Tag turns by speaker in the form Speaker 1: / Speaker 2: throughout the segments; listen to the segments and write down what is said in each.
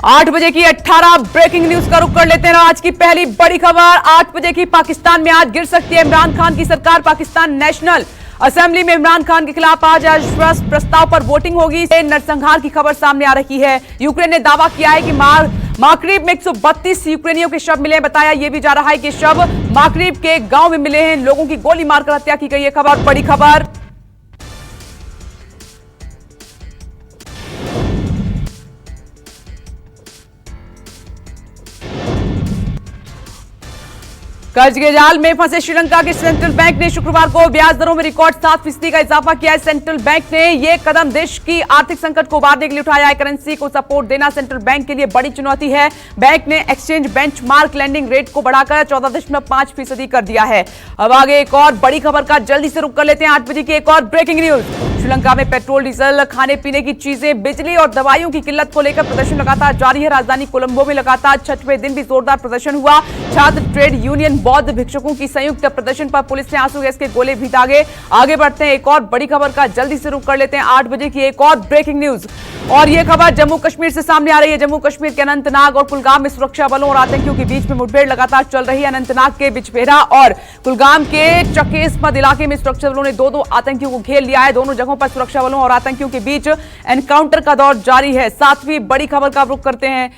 Speaker 1: 8 बजे की 18 breaking news का रुख कर लेते हैं। आज की पहली बड़ी खबर 8 बजे की। पाकिस्तान में आज गिर सकती है इमरान खान की सरकार। पाकिस्तान नेशनल असेंबली में इमरान खान के खिलाफ आज अविश्वास प्रस्ताव पर वोटिंग होगी। नरसंहार की खबर सामने आ रही है। यूक्रेन ने दावा किया है कि माकरीब में 132 यूक्रेनियों के शव मिले हैं। बताया यह भी जा रहा है कि शव माकरीब के गांव में मिले हैं। लोगों की गोली मारकर हत्या की गई है। खबर बड़ी खबर। कर्ज के जाल में फंसे श्रीलंका के सेंट्रल बैंक ने शुक्रवार को ब्याज दरों में रिकॉर्ड 7% का इजाफा किया है। सेंट्रल बैंक ने यह कदम देश की आर्थिक संकट को उबारने के लिए उठाया है। करेंसी को सपोर्ट देना सेंट्रल बैंक के लिए बड़ी चुनौती है। बैंक ने एक्सचेंज बेंचमार्क लेंडिंग रेट को बढ़ाकर 14.5% कर दिया है। अब आगे एक और बड़ी खबर का जल्दी से रुख कर लेते हैं। 8 बजे की एक और ब्रेकिंग न्यूज। श्रीलंका में पेट्रोल, डीजल, खाने पीने की चीजें, बिजली और दवाइयों की किल्लत को लेकर प्रदर्शन लगातार जारी है। राजधानी कोलंबो में लगातार 6वें दिन भी जोरदार प्रदर्शन हुआ। छात्र, ट्रेड यूनियन, बौद्ध भिक्षुकों की संयुक्त प्रदर्शन पर पुलिस ने आंसू गैस के गोले भी दागे। आगे बढ़ते हैं एक और बड़ी खबर का जल्दी से रुख कर लेते हैं। 8 बजे की एक और ब्रेकिंग न्यूज और यह खबर जम्मू कश्मीर से सामने आ रही है। जम्मू कश्मीर के अनंतनाग और कुलगाम में सुरक्षा बलों और आतंकियों के बीच में मुठभेड़ लगातार चल रही है। अनंतनाग के बिजबेहरा और कुलगाम के चकेसमद इलाके में सुरक्षा बलों ने दो आतंकियों को घेर लिया है। दोनों जगहों पर सुरक्षा बलों और आतंकियों के बीच एनकाउंटर का दौर जारी है। 7वीं बड़ी खबर का रुख करते हैं।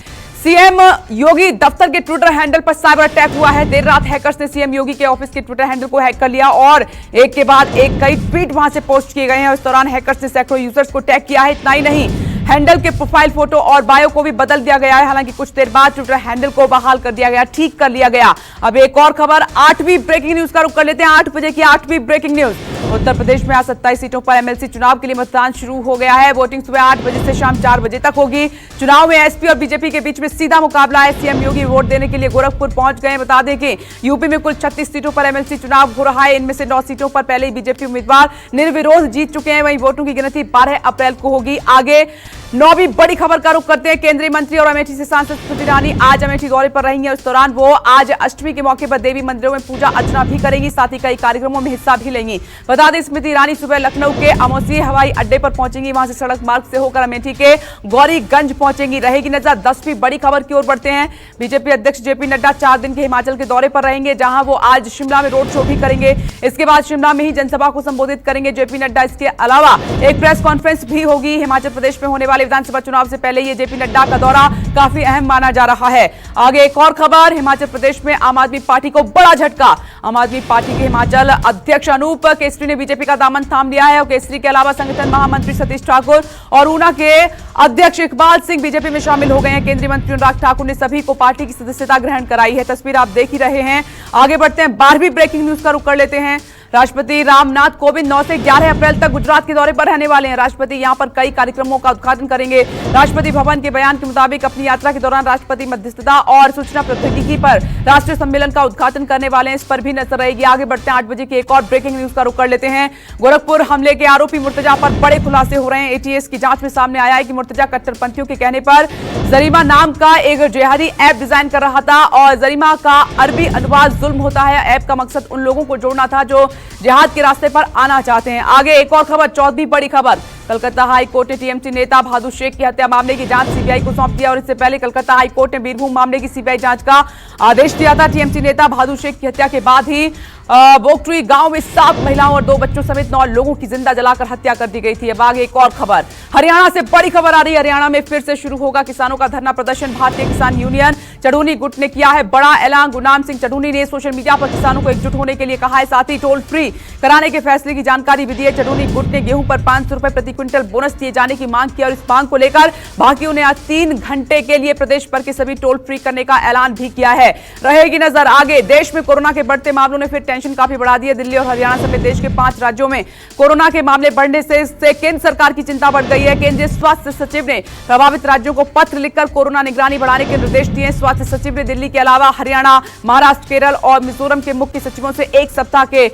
Speaker 1: सीएम योगी दफ्तर के ट्विटर हैंडल पर साइबर अटैक हुआ है। देर रात हैकर्स ने सीएम योगी के ऑफिस के ट्विटर हैंडल को हैक कर लिया और एक के बाद एक कई ट्वीट वहां से पोस्ट किए गए हैं। इस दौरान हैकर्स ने सैकड़ों यूजर्स को टैग किया है। इतना ही नहीं, हैंडल के प्रोफाइल फोटो और बायो को भी बदल दिया गया है। हालांकि कुछ देर बाद ट्विटर हैंडल को बहाल कर दिया गया, ठीक कर लिया गया। अब एक और खबर 8वीं ब्रेकिंग न्यूज का रुख कर लेते हैं। 8 बजे की 8वीं ब्रेकिंग न्यूज। उत्तर प्रदेश में आज 27 सीटों पर एमएलसी चुनाव के लिए मतदान शुरू हो गया है। वोटिंग सुबह 8 बजे से शाम 4 बजे तक होगी। चुनाव में एसपी और बीजेपी के बीच में सीधा मुकाबला है। सीएम योगी वोट देने के लिए गोरखपुर पहुंच गए। बता दें कि यूपी में कुल 36 सीटों पर एमएलसी चुनाव हो रहा है। इनमें से 9 सीटों पर पहले ही बीजेपी उम्मीदवार निर्विरोध जीत चुके हैं। वहीं वोटों की गिनती 12 अप्रैल को होगी। आगे 9वीं बड़ी खबर का रुख करते हैं। केंद्रीय मंत्री और अमेठी से सांसद स्मृति ईरानी आज अमेठी दौरे पर रहेंगी। इस दौरान वो आज अष्टमी के मौके पर देवी मंदिरों में पूजा अर्चना भी करेंगी, साथ ही कई कार्यक्रमों में हिस्सा भी लेंगी। बता दें स्मृति ईरानी सुबह लखनऊ के अमोसी हवाई अड्डे पर पहुंचेंगी। वहां से सड़क मार्ग से होकर अमेठी के गौरीगंज पहुंचेंगी। रहेगी नजर 10वीं बड़ी खबर की ओर बढ़ते हैं। बीजेपी अध्यक्ष जेपी नड्डा 4 दिन के हिमाचल के दौरे पर रहेंगे, जहां वो आज शिमला में रोड शो भी करेंगे। इसके बाद शिमला में ही जनसभा को संबोधित करेंगे जेपी नड्डा। इसके अलावा एक प्रेस कॉन्फ्रेंस भी होगी। हिमाचल प्रदेश में होने वाले विधानसभा चुनाव से पहले ये जेपी नड्डा का दौरा काफी अहम माना जा रहा है। आगे एक और खबर, हिमाचल प्रदेश में आम आदमी पार्टी को बड़ा झटका। आम आदमी पार्टी के हिमाचल अध्यक्ष अनूप केसरी ने बीजेपी का दामन थाम लिया है और केसरी के अलावा संगठन महामंत्री सतीश ठाकुर और ऊना के अध्यक्ष इकबाल सिंह बीजेपी में शामिल हो गए हैं। केंद्रीय मंत्री अनुराग ठाकुर ने सभी को पार्टी की सदस्यता ग्रहण कराई है। तस्वीर आप देख ही रहे हैं। आगे बढ़ते हैं 12वीं ब्रेकिंग न्यूज का रुख कर लेते हैं। राष्ट्रपति रामनाथ कोविंद 9 से 11 अप्रैल तक गुजरात के दौरे पर रहने वाले हैं। राष्ट्रपति यहां पर कई कार्यक्रमों का उद्घाटन करेंगे। राष्ट्रपति भवन के बयान के मुताबिक अपनी यात्रा के दौरान राष्ट्रपति मध्यस्थता और सूचना प्रौद्योगिकी पर राष्ट्रीय सम्मेलन का उद्घाटन करने वाले हैं। इस पर भी नजर रहेगी। आगे बढ़ते हैं 8 बजे की एक और ब्रेकिंग न्यूज का रुख कर लेते हैं। गोरखपुर हमले के आरोपी मुर्तजा पर बड़े खुलासे हो रहे हैं। एटीएस की जांच में सामने आया है कि मुर्तजा कट्टरपंथियों के कहने पर जरीमा नाम का एक जिहादी ऐप डिजाइन कर रहा था और जरीमा का अरबी अनुवाद जुल्म होता है। ऐप का मकसद उन लोगों को जोड़ना था जो जिहाद के रास्ते पर आना चाहते हैं। आगे एक और खबर, 14वीं बड़ी खबर। कलकत्ता हाई कोर्ट ने टीएमसी नेता बहादुर शेख की हत्या मामले की जांच सीबीआई को सौंप दिया और इससे पहले कलकत्ता हाई कोर्ट ने बीरभूम मामले की सीबीआई जांच का आदेश दिया था। टीएमसी नेता बहादुर शेख की हत्या के बाद ही बोकट्री गांव में 7 महिलाओं और 2 बच्चों समेत 9 लोगों की जिंदा जलाकर हत्या कर दी गई थी। अब आगे एक और खबर, हरियाणा से बड़ी खबर आ रही है। हरियाणा में फिर से शुरू होगा किसानों का धरना प्रदर्शन। भारतीय किसान यूनियन चढ़ूनी गुट ने किया है बड़ा ऐलान। गुरनाम सिंह चढ़ूनी ने सोशल मीडिया पर किसानों को एकजुट होने के लिए कहा है, साथ ही टोल फ्री कराने के फैसले की जानकारी भी दी है। चढ़ूनी गुट ने गेहूं पर 500 रुपए प्रति क्विंटल बोनस दिए जाने की मांग की और इस मांग को लेकर भाकियों ने आज 3 घंटे के लिए प्रदेश भर के सभी टोल फ्री करने का ऐलान भी किया है। रहेगी नजर आगे, देश में कोरोना के बढ़ते मामलों ने फिर टेंशन काफी बढ़ा दी है। दिल्ली और हरियाणा समेत देश के 5 राज्यों में कोरोना के मामले बढ़ने से केंद्र सरकार की चिंता बढ़ गई है। केंद्रीय स्वास्थ्य सचिव ने प्रभावित राज्यों को पत्र लिखकर कोरोना निगरानी बढ़ाने के निर्देश दिए। स्वास्थ्य सचिव ने दिल्ली के अलावा हरियाणा, महाराष्ट्र, केरल और मिजोरम के मुख्य सचिवों से 1 सप्ताह के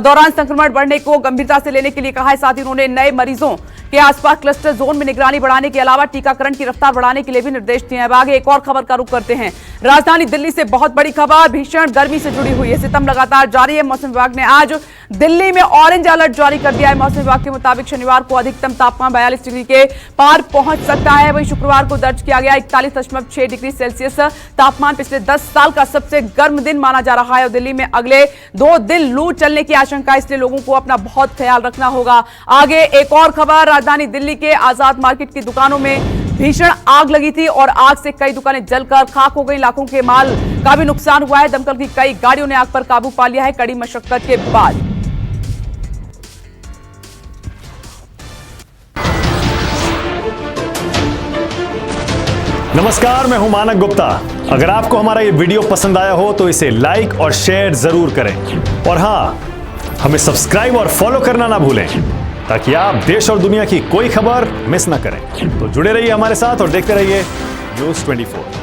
Speaker 1: दौरान संक्रमण बढ़ने को गंभीरता से लेने के लिए कहा है। साथ ही उन्होंने नए मरीजों के आसपास क्लस्टर जोन में निगरानी बढ़ाने के अलावा टीकाकरण की रफ्तार बढ़ाने के लिए भी निर्देश दिए हैं। अब आगे एक और खबर का रुख करते हैं। राजधानी दिल्ली से बहुत बड़ी खबर, भीषण गर्मी से जुड़ी हुई है। सितम लगातार जारी रही है। मौसम विभाग ने आज दिल्ली में ऑरेंज अलर्ट जारी कर दिया है। मौसम विभाग के मुताबिक शनिवार को अधिकतम तापमान 42 डिग्री के पार पहुंच सकता है। वहीं शुक्रवार को दर्ज किया गया 41.6 डिग्री सेल्सियस तापमान पिछले 10 साल का सबसे गर्म दिन माना जा रहा है। और दिल्ली में अगले 2 दिन लू चलने की आशंका, इसलिए लोगों को अपना बहुत ख्याल रखना होगा। आगे एक और खबर, राजधानी दिल्ली के आजाद मार्केट की दुकानों में भीषण आग लगी थी और आग से कई दुकानें जलकर खाक हो गई। लाखों के माल का भी नुकसान हुआ है। दमकल की कई गाड़ियों ने आग पर काबू पा लिया है कड़ी मशक्कत के बाद।
Speaker 2: नमस्कार, मैं हूं मानक गुप्ता। अगर आपको हमारा ये वीडियो पसंद आया हो तो इसे लाइक और शेयर जरूर करें और हां, हमें सब्सक्राइब और फॉलो करना ना भूलें ताकि आप देश और दुनिया की कोई खबर मिस ना करें। तो जुड़े रहिए हमारे साथ और देखते रहिए न्यूज़ 24।